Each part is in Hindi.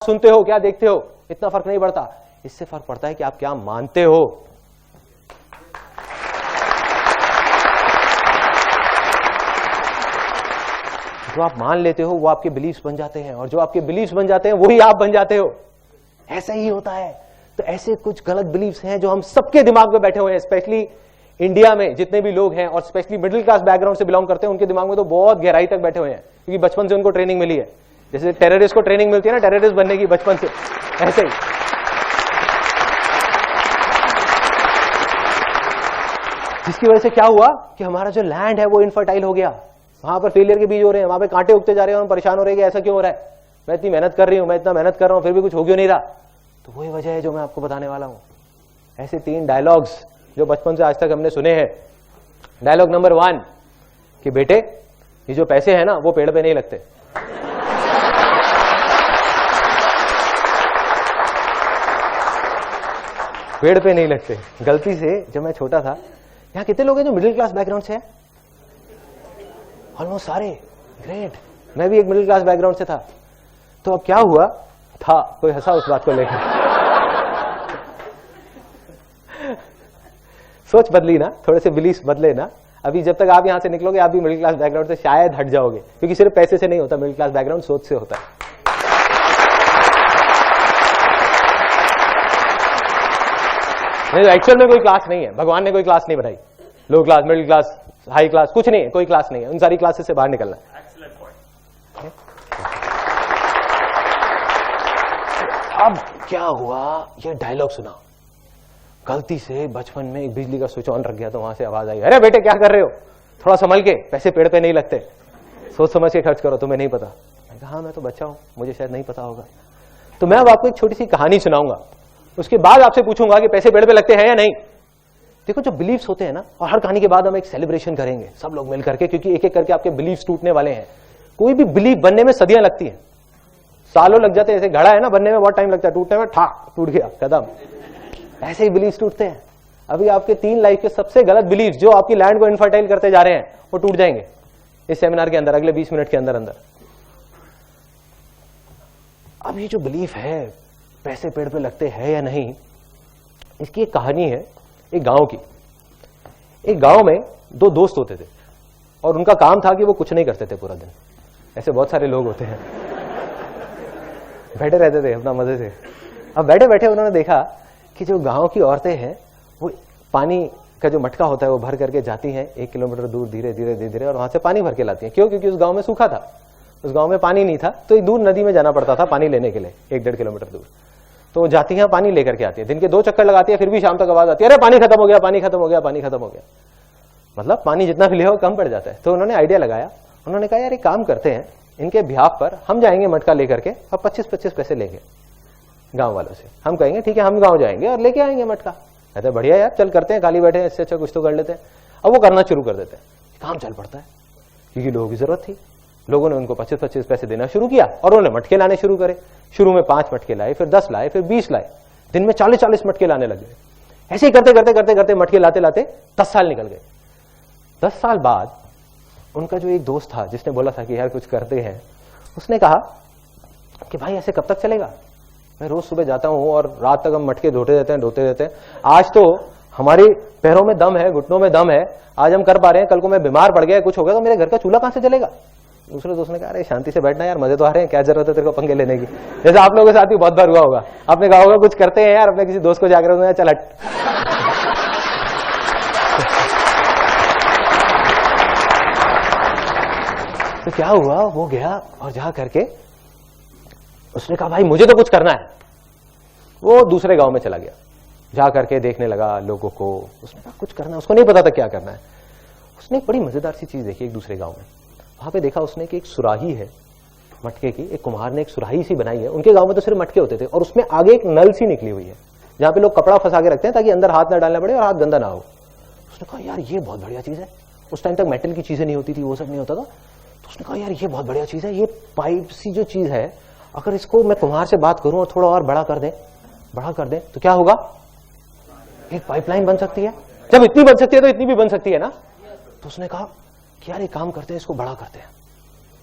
सुनते हो, क्या देखते हो, इतना फर्क नहीं पड़ता। इससे फर्क पड़ता है कि आप क्या मानते हो। जो आप मान लेते हो वो आपके बिलीफ्स बन जाते हैं, और जो आपके बिलीफ्स बन जाते हैं वही आप बन जाते हो। ऐसा ही होता है। तो ऐसे कुछ गलत बिलीफ्स हैं जो हम सबके दिमाग में बैठे हुए हैं, स्पेशली इंडिया में जितने भी लोग हैं और स्पेशली मिडिल क्लास बैकग्राउंड से बिलोंग करते हैं, उनके दिमाग में तो बहुत गहराई तक बैठे हुए हैं, क्योंकि बचपन से उनको ट्रेनिंग मिली है। जैसे टेररिस्ट को ट्रेनिंग मिलती है ना टेररिस्ट बनने की बचपन से, ऐसे ही। जिसकी वजह से क्या हुआ कि हमारा जो लैंड है वो इनफर्टाइल हो गया, वहां पर फेलियर के बीज हो रहे हैं, वहां पे कांटे उगते जा रहे हैं, हम परेशान हो रहे हैं कि ऐसा क्यों हो रहा है, मैं इतनी मेहनत कर रही हूं, मैं इतना मेहनत कर रहा हूं, फिर भी कुछ हो क्यों नहीं रहा। तो वही वजह है जो मैं आपको बताने वाला हूं। ऐसे 3 डायलॉग्स जो बचपन से आज तक हमने सुने हैं। डायलॉग नंबर 1 कि बेटे ये जो पैसे हैं ना वो पेड़ पे नहीं लगते। पेड़ पे नहीं लगते। गलती से जब मैं छोटा था, यहां कितने लोग हैं जो मिडिल क्लास बैकग्राउंड से हैं? ऑलमोस्ट सारे। ग्रेट। मैं भी एक मिडिल क्लास बैकग्राउंड से था। तो अब क्या हुआ था, कोई हंसा उस बात को लेकर। सोच बदली ना, थोड़े से बिलीफ बदले ना। अभी जब तक आप यहां से निकलोगे आप भी मिडिल क्लास बैकग्राउंड से शायद हट जाओगे, क्योंकि सिर्फ पैसे से नहीं होता मिडिल क्लास बैकग्राउंड, सोच से होता है। नहीं तो एक्चुअल में कोई क्लास नहीं है, भगवान ने कोई क्लास नहीं बनाई। Low class, middle class, high class, कुछ नहीं है, कोई क्लास नहीं है। उन सारी क्लासेस से बाहर निकलना है। अब क्या हुआ, ये डायलॉग सुना। गलती से बचपन में एक बिजली का स्विच ऑन रख गया तो वहां से आवाज आई, अरे बेटे क्या कर रहे हो, थोड़ा संभल के, पैसे पेड़ पे नहीं लगते, सोच समझ के खर्च करो, तुम्हें नहीं पता। मैं कहा हाँ मैं तो बच्चा हूं, मुझे शायद नहीं पता होगा। तो मैं अब आपको एक छोटी सी कहानी सुनाऊंगा, उसके बाद आपसे पूछूंगा कि पैसे पेड़ पे लगते हैं या नहीं। देखो जो बिलीफ्स होते हैं ना, और हर कहानी के बाद हम एक सेलिब्रेशन करेंगे सब लोग मिल करके, क्योंकि एक एक करके आपके बिलीफ्स टूटने वाले हैं। कोई भी बिलीफ बनने में सदियां लगती हैं, सालों लग जाते हैं। जैसे घड़ा है ना, बनने में बहुत टाइम लगता है, टूटने में टूट गया, खत्म। ऐसे ही बिलीफ टूटते हैं। अभी आपके 3 लाइफ के सबसे गलत बिलीफ जो आपकी लैंड को इनफर्टाइल करते जा रहे हैं वो टूट जाएंगे इस सेमिनार के अंदर, अगले 20 मिनट के अंदर अंदर। अब ये जो बिलीफ है पैसे पेड़ पे लगते हैं या नहीं, इसकी एक कहानी है एक गांव की। एक गांव में 2 दोस्त होते थे और उनका काम था कि वो कुछ नहीं करते थे पूरा दिन। ऐसे बहुत सारे लोग होते हैं, बैठे रहते थे अपना मजे से। अब बैठे बैठे उन्होंने देखा कि जो गांव की औरतें हैं वो पानी का जो मटका होता है वो भर करके जाती हैं 1 किलोमीटर दूर, धीरे धीरे धीरे धीरे, और वहां से पानी भर के लाती हैं। क्यों? क्योंकि उस गांव में सूखा था, उस गांव में पानी नहीं था, तो एक दूर नदी में जाना पड़ता था पानी लेने के लिए, 1-1.5 किलोमीटर दूर। तो वो जाती हैं, पानी लेकर के आती है, दिन के 2 चक्कर लगाती है, फिर भी शाम तक आवाज आती है, अरे पानी खत्म हो गया, पानी खत्म हो गया, पानी खत्म हो गया। मतलब पानी जितना भी ले हो कम पड़ जाता है। तो उन्होंने आइडिया लगाया, उन्होंने कहा यार एक काम करते हैं, इनके बिहाफ पर हम जाएंगे मटका लेकर के और 25-25 पैसे लेंगे गांव वालों से। हम कहेंगे ठीक है हम गांव जाएंगे और लेके आएंगे मटका। कहते बढ़िया यार, चल करते हैं, खाली बैठे हैं, इससे अच्छा कुछ तो कर लेते हैं। अब वो करना शुरू कर देते हैं, काम चल पड़ता है, क्योंकि लोगों की जरूरत थी। लोगों ने उनको 25-25 पैसे देना शुरू किया और उन्होंने मटके लाने शुरू करे। शुरू में 5 मटके लाए, फिर 10 लाए, फिर 20 लाए, दिन में 40-40 मटके लाने लगे। ऐसे ही करते करते करते करते मटके लाते लाते 10 साल निकल गए। 10 साल बाद उनका जो एक दोस्त था जिसने बोला था कि यार कुछ करते हैं, उसने कहा कि भाई ऐसे कब तक चलेगा, मैं रोज सुबह जाता हूं और रात तक हम मटके धोते रहते हैं। आज तो हमारे पैरों में दम है, घुटनों में दम है, आज हम कर पा रहे हैं, कल को मैं बीमार पड़ गया, कुछ हो गया तो मेरे घर का चूल्हा कहां से जलेगा। दूसरे दोस्त ने कहा अरे शांति से बैठना यार, मजे तो आ रहे हैं, क्या जरूरत है तेरे को पंगे लेने की। जैसे आप लोगों के साथ भी बहुत बार हुआ होगा, आपने कहा होगा कुछ करते हैं यार, अपने किसी दोस्त को जाकर चल हट। तो क्या हुआ, वो गया और जा करके उसने कहा भाई मुझे तो कुछ करना है। वो दूसरे गांव में चला गया, जा करके देखने लगा लोगों को। उसने कहा कुछ करना है, उसको नहीं पता था क्या करना है। उसने एक बड़ी मजेदार सी चीज देखी एक दूसरे गांव में। वहां पे देखा उसने कि एक सुराही है मटके की, एक कुम्हार ने एक सुराही सी बनाई है। उनके गांव में तो सिर्फ मटके होते थे और उसमें आगे एक नल सी निकली हुई है जहां पे लोग कपड़ा फंसा के रखते हैं ताकि अंदर हाथ ना डालना पड़े और हाथ गंदा ना हो। उसने कहा यार ये बहुत बढ़िया चीज है। उस टाइम तक मेटल की चीजें नहीं होती थी, वो सब नहीं होता था। तो उसने कहा यार ये बहुत बढ़िया चीज है, ये पाइप सी जो चीज है, अगर इसको मैं कुम्हार से बात करूं और थोड़ा और बड़ा कर दे तो क्या होगा, एक पाइपलाइन बन सकती है। जब इतनी बन सकती है तो इतनी भी बन सकती है ना। तो उसने कहा कि यार एक काम करते हैं, इसको बड़ा करते हैं।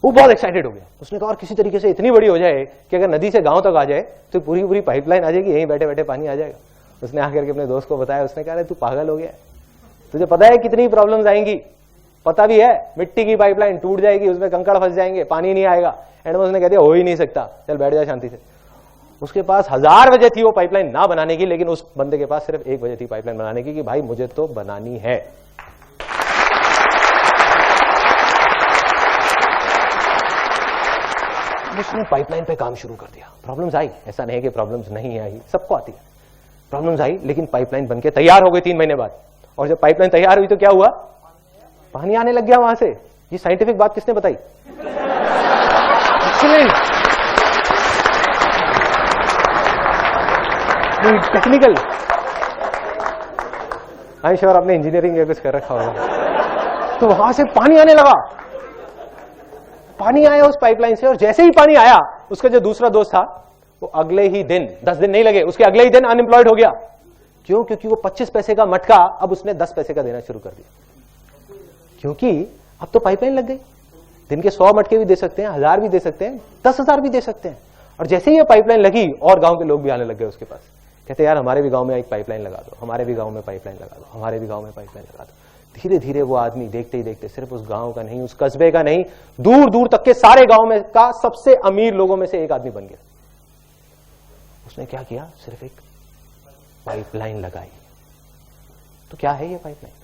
वो बहुत एक्साइटेड हो गया। उसने कहा और किसी तरीके से इतनी बड़ी हो जाए कि अगर नदी से गांव तक आ जाए तो पूरी पूरी पाइपलाइन आ जाएगी, यहीं बैठे बैठे पानी आ जाएगा। उसने आकर के अपने दोस्त को बताया। उसने कहा तू पागल हो गया, तुझे पता है कितनी प्रॉब्लम्स आएंगी, पता भी है, मिट्टी की पाइपलाइन टूट जाएगी, उसमें कंकड़ फंस जाएंगे, पानी नहीं आएगा। एंड में उसने कह दिया हो ही नहीं सकता, चल बैठ जा शांति से। उसके पास 1000 वजह थी वो पाइपलाइन ना बनाने की, लेकिन उस बंदे के पास सिर्फ एक वजह थी पाइपलाइन बनाने की कि भाई मुझे तो बनानी है। उसने पाइपलाइन पे काम शुरू कर दिया। प्रॉब्लम्स आई, ऐसा नहीं है कि प्रॉब्लम्स नहीं आई, सबको आती है। प्रॉब्लम्स आई, लेकिन पाइपलाइन बनके तैयार हो गई 3 महीने बाद। और जब पाइपलाइन तैयार हुई तो क्या हुआ, पानी आने लग गया वहां से। ये साइंटिफिक बात किसने बताई? टेक्निकल। आई श्योर आपने इंजीनियरिंग या कुछ कर रखा होगा। तो वहां से पानी आने लगा, पानी आया उस पाइपलाइन से। और जैसे ही पानी आया, उसका जो दूसरा दोस्त था वो अगले ही दिन, 10 दिन नहीं लगे, उसके अगले ही दिन अनएम्प्लॉयड हो गया। क्यों? क्योंकि वो 25 पैसे का मटका अब उसने 10 पैसे का देना शुरू कर दिया। क्योंकि अब तो पाइपलाइन लग गई। दिन के 100 मटके भी दे सकते हैं, 1000 भी दे सकते हैं, 10,000 भी दे सकते हैं। और जैसे ही ये पाइपलाइन लगी और गांव के लोग भी आने लग गए उसके पास। कहते यार हमारे भी गांव में एक पाइपलाइन लगा दो, हमारे भी गांव में पाइपलाइन लगा दो, हमारे भी गांव में पाइपलाइन लगा दो। धीरे धीरे वो आदमी देखते ही देखते सिर्फ उस गांव का नहीं, उस कस्बे का नहीं, दूर दूर तक के सारे गांव में का सबसे अमीर लोगों में से एक आदमी बन गया। उसने क्या किया? सिर्फ एक पाइपलाइन लगाई। तो क्या है ये पाइपलाइन?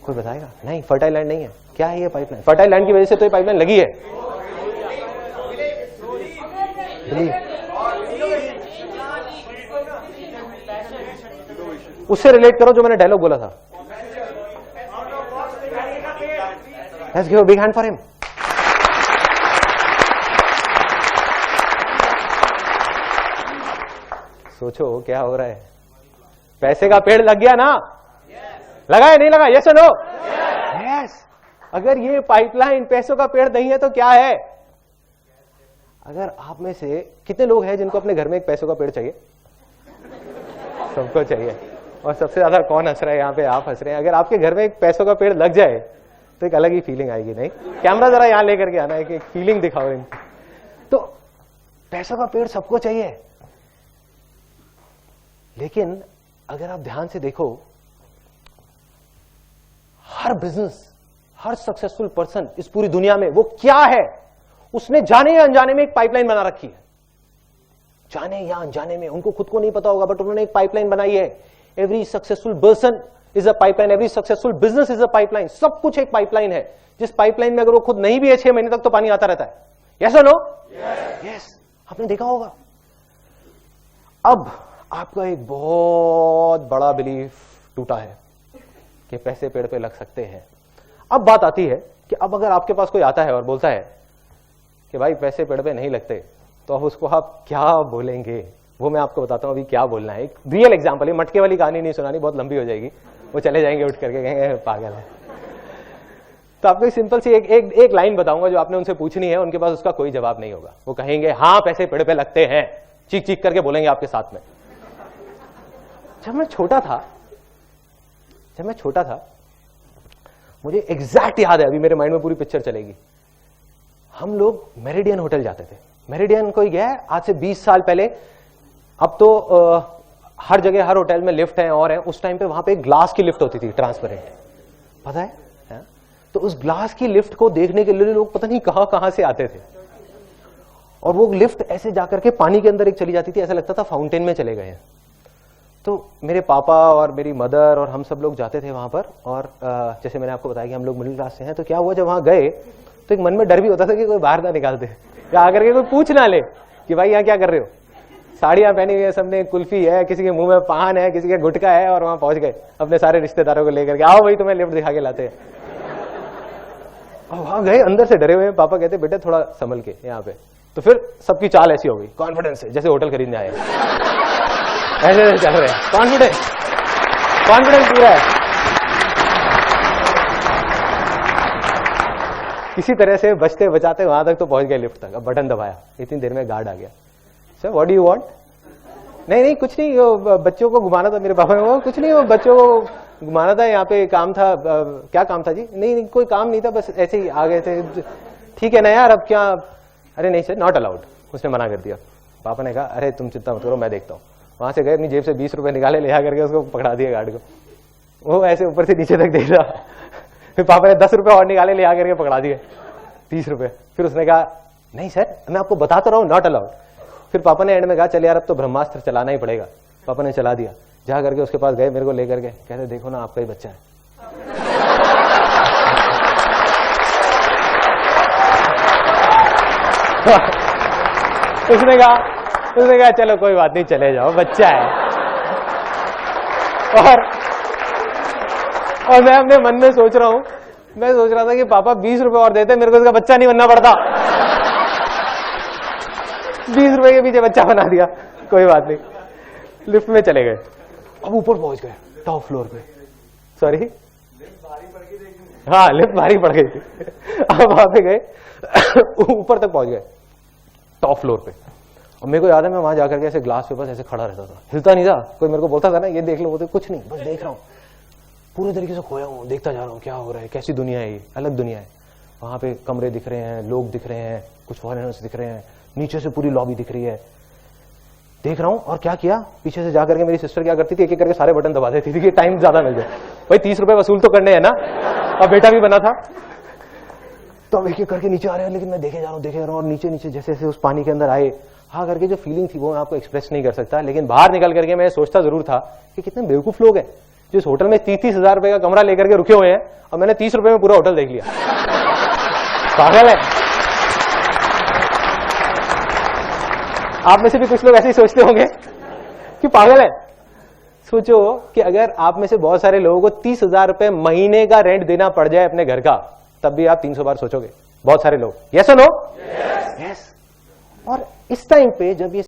कोई बताएगा? नहीं, फर्टाइल लैंड नहीं है। क्या है ये पाइपलाइन? फर्टाइल लैंड की वजह से तो ये पाइपलाइन लगी है। उससे रिलेट करो जो मैंने डायलॉग बोला था। Let's give a big hand for him. सोचो क्या हो रहा है। पैसे का पेड़ लग गया ना? लगा है नहीं लगा? यस और नो? यस। अगर ये पाइपलाइन पैसों का पेड़ नहीं है तो क्या है? अगर आप में से कितने लोग हैं जिनको अपने घर में एक पैसों का पेड़ चाहिए? सबको चाहिए। और सबसे ज्यादा कौन हंस रहा है यहाँ पे? आप हंस रहे हैं। अगर आपके घर में एक पैसों का पेड़ लग जाए तो एक अलग ही फीलिंग आएगी। नहीं, कैमरा जरा यहां लेकर के आना है कि फीलिंग दिखाओ इनको। तो पैसों का पेड़ सबको चाहिए, लेकिन अगर आप ध्यान से देखो, हर बिजनेस, हर सक्सेसफुल पर्सन इस पूरी दुनिया में वो क्या है, उसने जाने या अनजाने में एक पाइपलाइन बना रखी है। जाने या अनजाने में, उनको खुद को नहीं पता होगा, बट उन्होंने एक पाइपलाइन बनाई है। Every successful person is a pipeline, every successful business is a pipeline. सब कुछ एक पाइपलाइन है, जिस पाइपलाइन में अगर वो खुद नहीं भी है 6 महीने तक तो पानी आता रहता है। यस और नो? यस। आपने देखा होगा। अब आपका एक बहुत बड़ा बिलीफ टूटा है कि पैसे पेड़ पे लग सकते हैं। अब बात आती है कि अब अगर आपके पास कोई आता है और बोलता है कि भाई पैसे पेड़ पे नहीं लगते, तो अब उसको आप क्या बोलेंगे? वो मैं आपको बताता हूं अभी क्या बोलना है। एक रियल एग्जांपल है, मटके वाली कहानी नहीं सुनानी, बहुत लंबी हो जाएगी। वो चले जाएंगे उठ करके, कहेंगे पागल है। तो आपको सिंपल सी एक लाइन बताऊंगा जो आपने उनसे पूछनी है, उनके पास उसका कोई जवाब नहीं होगा। वो कहेंगे हाँ पैसे पेड़ पे लगते हैं, चीख चीख करके बोलेंगे आपके साथ में। जब मैं छोटा था मुझे एग्जैक्ट याद है, अभी मेरे माइंड में पूरी पिक्चर चलेगी। हम लोग मेरिडियन होटल जाते थे। मेरिडियन कोई गया है आज से 20 साल पहले? अब तो हर जगह हर होटल में लिफ्ट है और है। उस टाइम पे वहां पे ग्लास की लिफ्ट होती थी, ट्रांसपेरेंट, पता है? तो उस ग्लास की लिफ्ट को देखने के लिए लोग पता नहीं कहां से आते थे। और वो लिफ्ट ऐसे जाकर के पानी के अंदर एक चली जाती थी, ऐसा लगता था फाउंटेन में चले गए हैं। तो मेरे पापा और मेरी मदर और हम सब लोग जाते थे वहां पर। और जैसे मैंने आपको बताया कि हम लोग मिडिल क्लास से हैं, तो क्या हुआ जब वहां गए तो एक मन में डर भी होता था कि कोई बाहर ना निकाल दे या आकर के कोई पूछ ना ले कि भाई यहाँ क्या कर रहे हो। साड़ियां पहनी हुई है सबने, कुल्फी है, किसी के मुंह में पान है, किसी के गुटखा है, और वहां पहुंच गए अपने सारे रिश्तेदारों को लेकर के, आओ भाई तुम्हें लिफ्ट दिखा के लाते हैं। और वहां गए अंदर से डरे हुए। पापा कहते बेटे थोड़ा संभल के यहाँ पे। तो फिर सबकी चाल ऐसी हो गई, कॉन्फिडेंस है, जैसे होटल खरीदने आए ऐसे चल रहे हैं, कॉन्फिडेंस पूरा है। किसी तरह से बचते बचाते वहां तक तो पहुंच गए लिफ्ट तक। अब बटन दबाया, इतनी देर में गार्ड आ गया। Sir what do you want? नहीं कुछ नहीं, वो बच्चों को घुमाना था मेरे पापा ने। वो कुछ नहीं, वो बच्चों को घुमाना था, यहाँ पे काम था। क्या काम था जी? नहीं कोई काम नहीं था, बस ऐसे ही आ गए थे। ठीक है ना यार, अब क्या, अरे नहीं सर नॉट अलाउड, उसने मना कर दिया। पापा ने कहा अरे तुम चिंता मत करो, मैं देखता हूँ। वहां से गए, अपनी जेब से 20 रुपए निकाले, ले आकर के उसको पकड़ा दिया गार्ड को। वो ऐसे ऊपर से नीचे तक देख रहा। फिर पापा ने 10 रुपए और निकाले, ले आकर के पकड़ा दिए 30 रुपए। फिर उसने कहा नहीं सर मैं आपको बता तो रहा हूँ नॉट अलाउड। फिर पापा ने एंड में कहा चल यार अब तो ब्रह्मास्त्र चलाना ही पड़ेगा। पापा ने चला दिया। जा करके उसके पास गए, मेरे को लेकर के कहते देखो ना आपका ही बच्चा है। उसने कहा चलो कोई बात नहीं, चले जाओ, बच्चा है। और मैं अपने मन में सोच रहा था कि पापा 20 रुपए और देते, मेरे को इसका बच्चा नहीं बनना पड़ता। 20 रुपए के पीछे बच्चा बना दिया, कोई बात नहीं। लिफ्ट में चले गए, अब ऊपर पहुंच गए, टॉप फ्लोर पे। सॉरी, हाँ लिफ्ट भारी पड़ गई थी। अब वहां पे गए, ऊपर तक पहुंच गए, टॉप फ्लोर पे। और मेरे को याद है मैं वहां जाकर के ऐसे ग्लास पे बस ऐसे खड़ा रहता था, हिलता नहीं था। कोई मेरे को बोलता था ना ये देख लो, बोलते कुछ नहीं, बस देख रहा हूँ, पूरे तरीके से खोया हूँ, देखता जा रहा हूँ क्या हो रहा है, कैसी दुनिया है ये, अलग दुनिया है। वहां पे कमरे दिख रहे हैं, लोग दिख रहे हैं, कुछ फॉरेनर्स दिख रहे हैं, नीचे से पूरी लॉबी दिख रही है, देख रहा हूं। और क्या किया, पीछे से जाकर के मेरी सिस्टर क्या करती थी, एक एक करके सारे बटन दबा देती थी कि टाइम ज्यादा मिल जाए। भाई 30 रुपए वसूल तो करने हैं ना, और बेटा भी बना था। तो अब एक एक करके नीचे आ रहे हैं, लेकिन मैं देखे जा रहा हूँ, और नीचे नीचे जैसे जैसे उस पानी के अंदर आए, हाँ करके जो फीलिंग थी वो मैं आपको एक्सप्रेस नहीं कर सकता। लेकिन बाहर निकल करके मैं सोचता जरूर था कि कितने बेवकूफ लोग हैं जो इस होटल में 30-30 हजार रुपए का कमरा लेकर के रुके हुए हैं, और मैंने 30 रुपए में पूरा होटल देख लिया। पागल है। आप में से भी कुछ लोग ऐसे ही सोचते होंगे कि पागल है। सोचो कि अगर आप में से बहुत सारे लोगों को 30,000 रुपए महीने का रेंट देना पड़ जाए अपने घर का, तब भी आप 300 बार सोचोगे। बहुत सारे लोग, यस और नो? यस। और इस टाइम पे जब ये